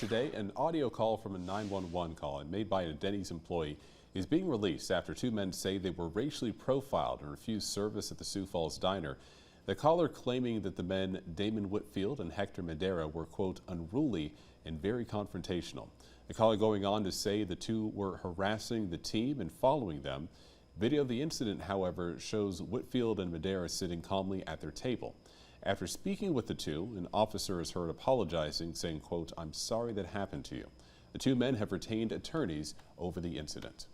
today, an audio call from a 911 call made by a Denny's employee is being released after two men say they were racially profiled and refused service at the Sioux Falls diner. The caller claiming that the men Damon Whitfield and Hector Madera were, quote, unruly and very confrontational. The caller going on to say the two were harassing the team and following them. Video of the incident, however, shows Whitfield and Madera sitting calmly at their table. After speaking with the two, an officer is heard apologizing, saying, quote, I'm sorry that happened to you. The two men have retained attorneys over the incident.